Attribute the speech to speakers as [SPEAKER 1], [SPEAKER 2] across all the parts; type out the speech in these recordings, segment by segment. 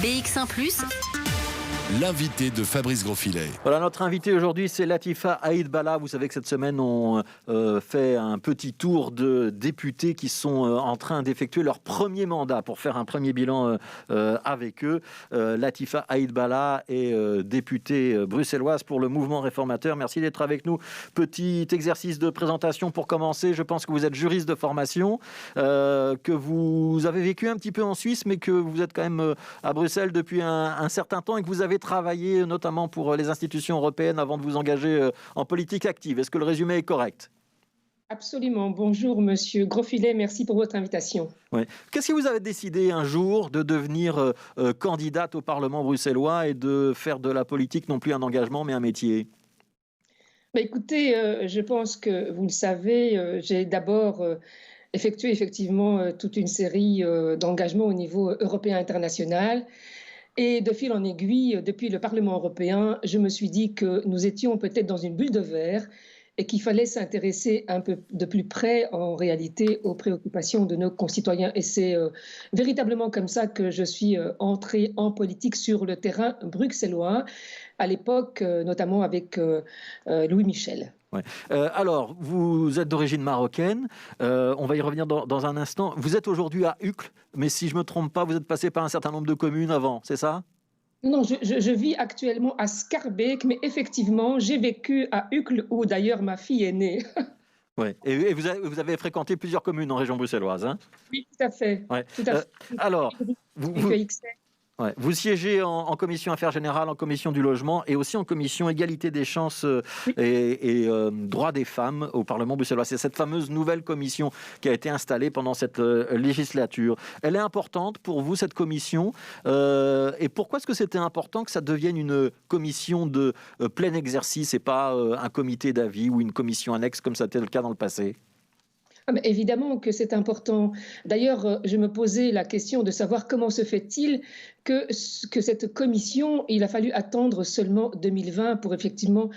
[SPEAKER 1] BX1 +,
[SPEAKER 2] l'invité de Fabrice Grosfilet.
[SPEAKER 3] Voilà, notre invité aujourd'hui, c'est Latifa Haït Balla. Vous savez que cette semaine, on fait un petit tour de députés qui sont en train d'effectuer leur premier mandat pour faire un premier bilan avec eux. Latifa Haït Balla est députée bruxelloise pour le mouvement réformateur. Merci d'être avec nous. Petit exercice de présentation pour commencer. Je pense que vous êtes juriste de formation, que vous avez vécu un petit peu en Suisse, mais que vous êtes quand même à Bruxelles depuis un certain temps et que vous avez travaillé notamment pour les institutions européennes avant de vous engager en politique active. Est-ce que le résumé est correct ?
[SPEAKER 4] Absolument. Bonjour, Monsieur Grosfilet. Merci pour votre invitation.
[SPEAKER 3] Ouais. Qu'est-ce qui vous avez décidé un jour de devenir candidate au Parlement bruxellois et de faire de la politique non plus un engagement mais un métier ?
[SPEAKER 4] Écoutez, je pense que vous le savez, j'ai d'abord effectué effectivement toute une série d'engagements au niveau européen international. Et de fil en aiguille, depuis le Parlement européen, je me suis dit que nous étions peut-être dans une bulle de verre et qu'il fallait s'intéresser un peu de plus près, en réalité, aux préoccupations de nos concitoyens. Et c'est véritablement comme ça que je suis entrée en politique sur le terrain bruxellois, à l'époque, notamment avec Louis Michel.
[SPEAKER 3] Ouais. Alors, vous êtes d'origine marocaine, on va y revenir dans un instant. Vous êtes aujourd'hui à Uccle, mais si je ne me trompe pas, vous êtes passé par un certain nombre de communes avant, c'est ça ?
[SPEAKER 4] Non, je vis actuellement à Schaerbeek, mais effectivement, j'ai vécu à Uccle, où d'ailleurs ma fille est née.
[SPEAKER 3] Ouais. Et vous avez fréquenté plusieurs communes en région bruxelloise, hein ?
[SPEAKER 4] Oui, tout à fait.
[SPEAKER 3] Ouais.
[SPEAKER 4] Tout à fait.
[SPEAKER 3] Alors, vous siégez en commission affaires générales, en commission du logement et aussi en commission égalité des chances et droits des femmes au Parlement bruxellois. C'est cette fameuse nouvelle commission qui a été installée pendant cette législature. Elle est importante pour vous, cette commission. Et pourquoi est-ce que c'était important que ça devienne une commission de plein exercice et pas un comité d'avis ou une commission annexe comme ça a été le cas dans le passé ?
[SPEAKER 4] Évidemment que c'est important. D'ailleurs, je me posais la question de savoir comment se fait-il que cette commission, il a fallu attendre seulement 2020 pour effectivement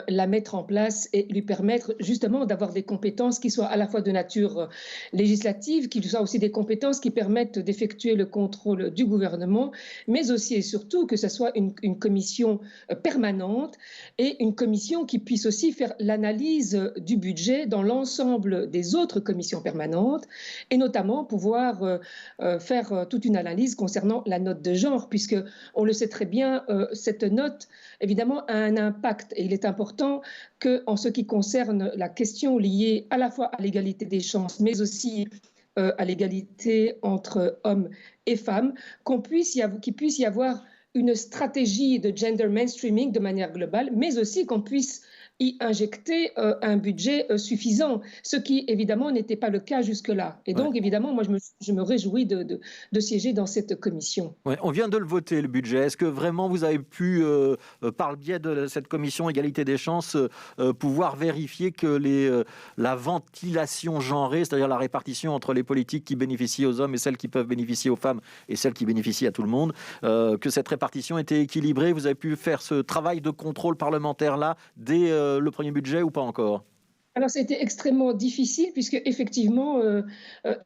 [SPEAKER 4] la mettre en place et lui permettre justement d'avoir des compétences qui soient à la fois de nature législative, qui soient aussi des compétences qui permettent d'effectuer le contrôle du gouvernement, mais aussi et surtout que ce soit une commission permanente et une commission qui puisse aussi faire l'analyse du budget dans l'ensemble des autres commissions permanentes et notamment pouvoir faire toute une analyse concernant la note de genre, puisque on le sait très bien, cette note évidemment a un impact et il est important que, en ce qui concerne la question liée à la fois à l'égalité des chances, mais aussi à l'égalité entre hommes et femmes, qu'il puisse y avoir une stratégie de gender mainstreaming de manière globale, mais aussi qu'on puisse y injecter un budget suffisant, ce qui évidemment n'était pas le cas jusque-là. Et donc évidemment, moi je me réjouis de siéger dans cette commission.
[SPEAKER 3] Ouais, on vient de le voter, le budget. Est-ce que vraiment vous avez pu, par le biais de cette commission égalité des chances, pouvoir vérifier que la ventilation genrée, c'est-à-dire la répartition entre les politiques qui bénéficient aux hommes et celles qui peuvent bénéficier aux femmes et celles qui bénéficient à tout le monde, que cette répartition était équilibrée ? Vous avez pu faire ce travail de contrôle parlementaire-là dès le premier budget ou pas encore ?
[SPEAKER 4] Alors, c'était extrêmement difficile puisque effectivement,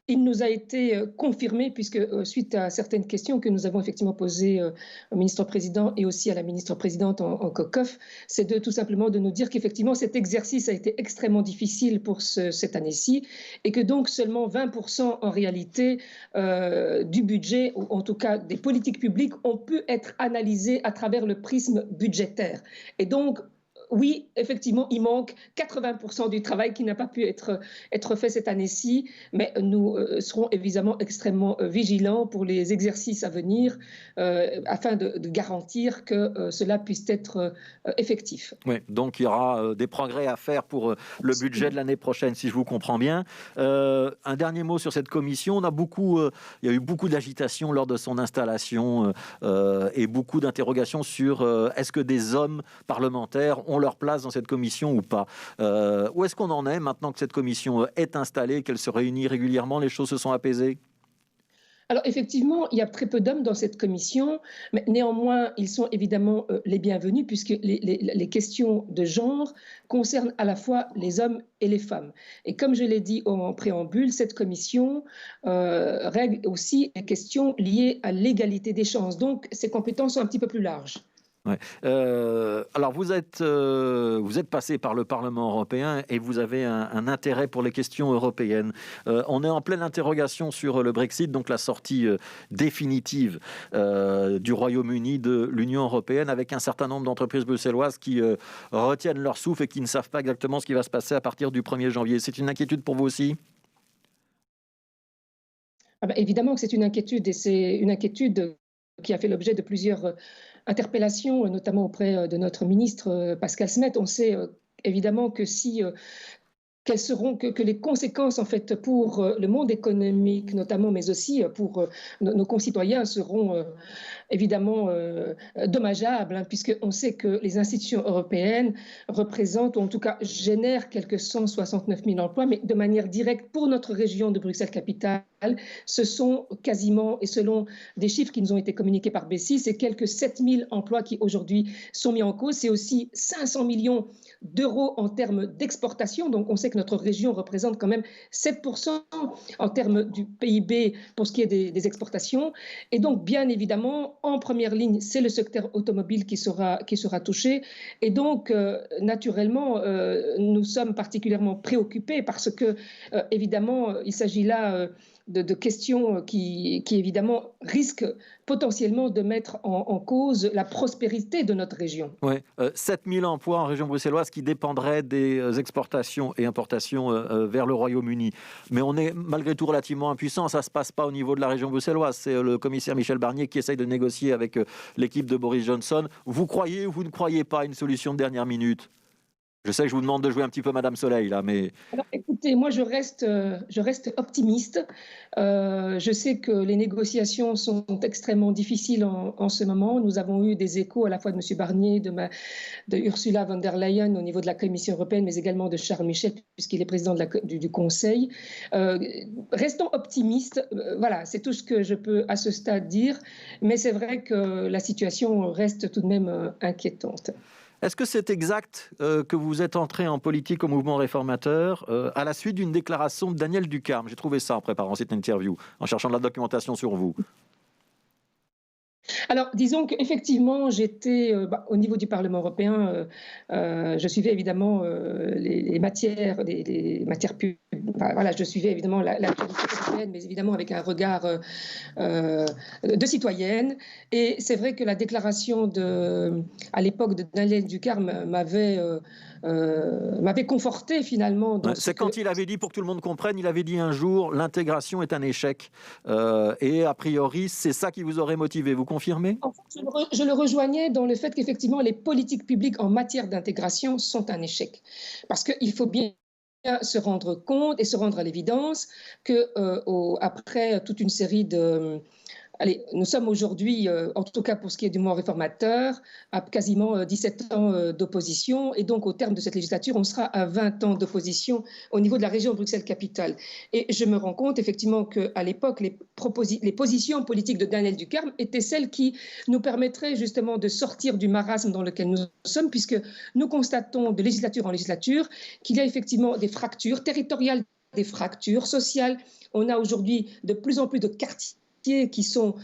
[SPEAKER 4] il nous a été confirmé, puisque suite à certaines questions que nous avons effectivement posées au ministre-président et aussi à la ministre-présidente en COCOF, c'est tout simplement de nous dire qu'effectivement cet exercice a été extrêmement difficile pour cette année-ci et que donc seulement 20% en réalité du budget, ou en tout cas des politiques publiques, ont pu être analysées à travers le prisme budgétaire. Et donc, oui, effectivement, il manque 80% du travail qui n'a pas pu être fait cette année-ci, mais nous serons évidemment extrêmement vigilants pour les exercices à venir afin de garantir que cela puisse être effectif.
[SPEAKER 3] Oui, donc il y aura des progrès à faire pour le budget de l'année prochaine, si je vous comprends bien. Un dernier mot sur cette commission. Il y a eu beaucoup d'agitation lors de son installation et beaucoup d'interrogations sur est-ce que des hommes parlementaires ont leur place dans cette commission ou pas. Où est-ce qu'on en est maintenant que cette commission est installée, qu'elle se réunit régulièrement? Les choses se sont apaisées?
[SPEAKER 4] Alors effectivement, il y a très peu d'hommes dans cette commission, mais néanmoins, ils sont évidemment les bienvenus puisque les questions de genre concernent à la fois les hommes et les femmes. Et comme je l'ai dit en préambule, cette commission règle aussi les questions liées à l'égalité des chances. Donc, ses compétences sont un petit peu plus larges.
[SPEAKER 3] Ouais. Alors vous êtes passé par le Parlement européen et vous avez un intérêt pour les questions européennes. On est en pleine interrogation sur le Brexit, donc la sortie définitive du Royaume-Uni de l'Union européenne, avec un certain nombre d'entreprises bruxelloises qui retiennent leur souffle et qui ne savent pas exactement ce qui va se passer à partir du 1er janvier. C'est une inquiétude pour vous aussi ?
[SPEAKER 4] Ah ben, évidemment que c'est une inquiétude et c'est une inquiétude qui a fait l'objet de plusieurs interpellations, notamment auprès de notre ministre Pascal Smet. On sait évidemment que si quelles seront que les conséquences en fait pour le monde économique notamment, mais aussi pour nos concitoyens seront évidemment dommageables, hein, puisqu'on sait que les institutions européennes représentent, ou en tout cas génèrent quelques 169 000 emplois, mais de manière directe pour notre région de Bruxelles-Capitale, ce sont quasiment, et selon des chiffres qui nous ont été communiqués par Bessie, c'est quelques 7 000 emplois qui aujourd'hui sont mis en cause. C'est aussi 500 millions d'euros en termes d'exportation. Donc on sait que notre région représente quand même 7% en termes du PIB pour ce qui est des exportations. Et donc bien évidemment, en première ligne, c'est le secteur automobile qui sera touché. Et donc naturellement, nous sommes particulièrement préoccupés parce que évidemment, il s'agit là de questions qui évidemment risquent potentiellement de mettre en cause la prospérité de notre région.
[SPEAKER 3] Oui, 7 000 emplois en région bruxelloise qui dépendraient des exportations et importations vers le Royaume-Uni. Mais on est malgré tout relativement impuissant. Ça ne se passe pas au niveau de la région bruxelloise. C'est le commissaire Michel Barnier qui essaye de négocier avec l'équipe de Boris Johnson. Vous croyez ou vous ne croyez pas à une solution de dernière minute ? Je sais que je vous demande de jouer un petit peu Madame Soleil, là, mais...
[SPEAKER 4] Alors, écoutez, moi, je reste optimiste. Je sais que les négociations sont extrêmement difficiles en ce moment. Nous avons eu des échos à la fois de M. Barnier, de Ursula von der Leyen au niveau de la Commission européenne, mais également de Charles Michel, puisqu'il est président du Conseil. Restons optimistes. Voilà, c'est tout ce que je peux à ce stade dire. Mais c'est vrai que la situation reste tout de même inquiétante.
[SPEAKER 3] Est-ce que c'est exact que vous êtes entré en politique au mouvement réformateur à la suite d'une déclaration de Daniel Ducarme ? J'ai trouvé ça en préparant cette interview, en cherchant de la documentation sur vous.
[SPEAKER 4] Alors, disons qu'effectivement, j'étais au niveau du Parlement européen, je suivais évidemment les matières publiques. Enfin, voilà, je suivais évidemment l'actualité européenne, mais évidemment avec un regard de citoyenne. Et c'est vrai que la déclaration à l'époque de Daniel Ducarme m'avait conforté finalement.
[SPEAKER 3] C'est quand il avait dit, pour que tout le monde comprenne, il avait dit un jour, l'intégration est un échec. Et a priori, c'est ça qui vous aurait motivé. Vous confirmez ?
[SPEAKER 4] En fait, je le rejoignais dans le fait qu'effectivement, les politiques publiques en matière d'intégration sont un échec. Parce qu'il faut bien se rendre compte et se rendre à l'évidence qu'après toute une série de... Allez, nous sommes aujourd'hui, en tout cas pour ce qui est du mouvement réformateur, à quasiment 17 ans d'opposition. Et donc, au terme de cette législature, on sera à 20 ans d'opposition au niveau de la région Bruxelles-Capitale. Et je me rends compte effectivement qu'à l'époque, les positions politiques de Daniel Ducarme étaient celles qui nous permettraient justement de sortir du marasme dans lequel nous sommes, puisque nous constatons de législature en législature qu'il y a effectivement des fractures territoriales, des fractures sociales. On a aujourd'hui de plus en plus de quartiers qui sont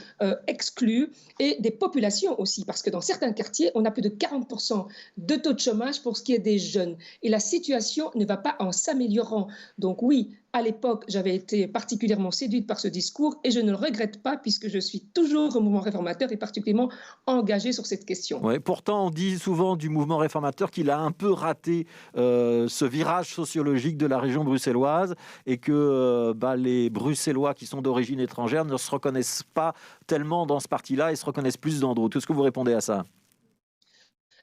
[SPEAKER 4] exclus et des populations aussi, parce que dans certains quartiers, on a plus de 40% de taux de chômage pour ce qui est des jeunes. Et la situation ne va pas en s'améliorant. Donc oui, à l'époque, j'avais été particulièrement séduite par ce discours et je ne le regrette pas puisque je suis toujours au mouvement réformateur et particulièrement engagée sur cette question.
[SPEAKER 3] Ouais, pourtant, on dit souvent du mouvement réformateur qu'il a un peu raté ce virage sociologique de la région bruxelloise et que les Bruxellois qui sont d'origine étrangère ne se reconnaissent pas tellement dans ce parti-là et se reconnaissent plus dans d'autres. Qu'est-ce que vous répondez à ça ?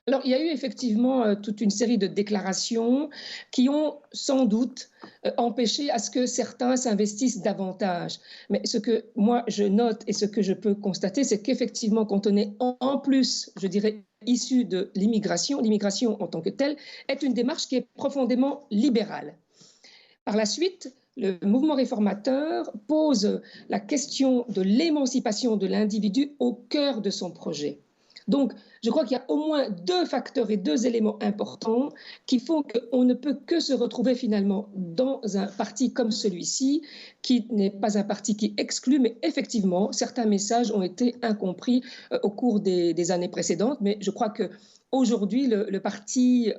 [SPEAKER 4] Alors, il y a eu effectivement toute une série de déclarations qui ont sans doute empêché à ce que certains s'investissent davantage. Mais ce que moi je note et ce que je peux constater, c'est qu'effectivement, quand on est en plus, je dirais, issu de l'immigration en tant que telle est une démarche qui est profondément libérale. Par la suite, Le mouvement réformateur pose la question de l'émancipation de l'individu au cœur de son projet. Donc, je crois qu'il y a au moins deux facteurs et deux éléments importants qui font qu'on ne peut que se retrouver finalement dans un parti comme celui-ci, qui n'est pas un parti qui exclut, mais effectivement, certains messages ont été incompris au cours des années précédentes. Mais je crois que aujourd'hui, le parti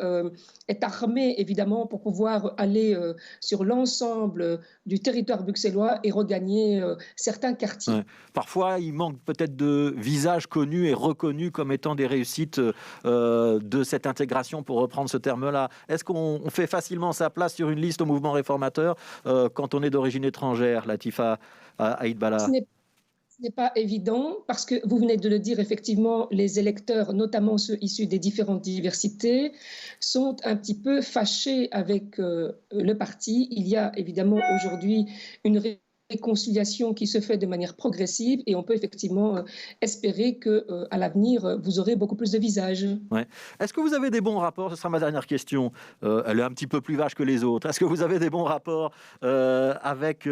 [SPEAKER 4] est armé, évidemment, pour pouvoir aller sur l'ensemble du territoire bruxellois et regagner certains quartiers.
[SPEAKER 3] Ouais. Parfois, il manque peut-être de visages connus et reconnus comme étant des réussites de cette intégration, pour reprendre ce terme-là. Est-ce qu'on fait facilement sa place sur une liste au mouvement réformateur quand on est d'origine étrangère, Latifa Aïd
[SPEAKER 4] Ce
[SPEAKER 3] Bala?
[SPEAKER 4] n'est pas évident parce que vous venez de le dire, effectivement, les électeurs, notamment ceux issus des différentes diversités, sont un petit peu fâchés avec le parti. Il y a évidemment aujourd'hui une réconciliation qui se fait de manière progressive et on peut effectivement espérer qu'à l'avenir, vous aurez beaucoup plus de visages.
[SPEAKER 3] Ouais. Est-ce que vous avez des bons rapports? Ce sera ma dernière question. Elle est un petit peu plus vache que les autres. Est-ce que vous avez des bons rapports avec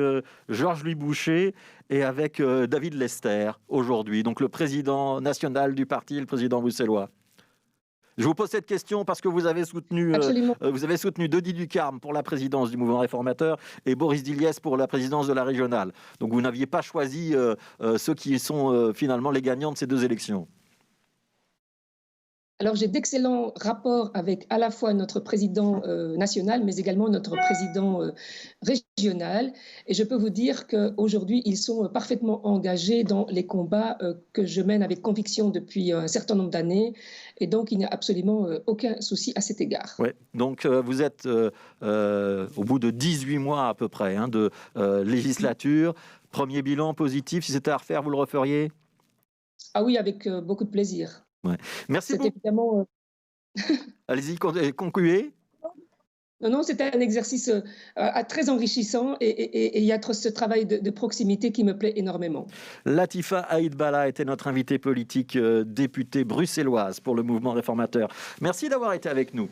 [SPEAKER 3] Georges-Louis Boucher et avec David Lester aujourd'hui, donc le président national du parti, le président bruxellois? Je vous pose cette question parce que
[SPEAKER 4] Absolument.
[SPEAKER 3] vous avez soutenu Denis Ducarme pour la présidence du mouvement réformateur et Boris Diliès pour la présidence de la régionale. Donc vous n'aviez pas choisi ceux qui sont finalement les gagnants de ces deux élections.
[SPEAKER 4] Alors, j'ai d'excellents rapports avec à la fois notre président national, mais également notre président régional. Et je peux vous dire qu'aujourd'hui, ils sont parfaitement engagés dans les combats que je mène avec conviction depuis un certain nombre d'années. Et donc, il n'y a absolument aucun souci à cet égard.
[SPEAKER 3] Ouais. Donc vous êtes au bout de 18 mois à peu près de législature. Premier bilan positif, si c'était à refaire, vous le referiez?
[SPEAKER 4] Ah oui, avec beaucoup de plaisir.
[SPEAKER 3] Ouais. Merci
[SPEAKER 4] C'est
[SPEAKER 3] beaucoup.
[SPEAKER 4] évidemment...
[SPEAKER 3] Allez-y, concluez.
[SPEAKER 4] Non, c'était un exercice très enrichissant et il y a ce travail de proximité qui me plaît énormément.
[SPEAKER 3] Latifa Aïd Bala était notre invitée politique, députée bruxelloise pour le mouvement réformateur. Merci d'avoir été avec nous.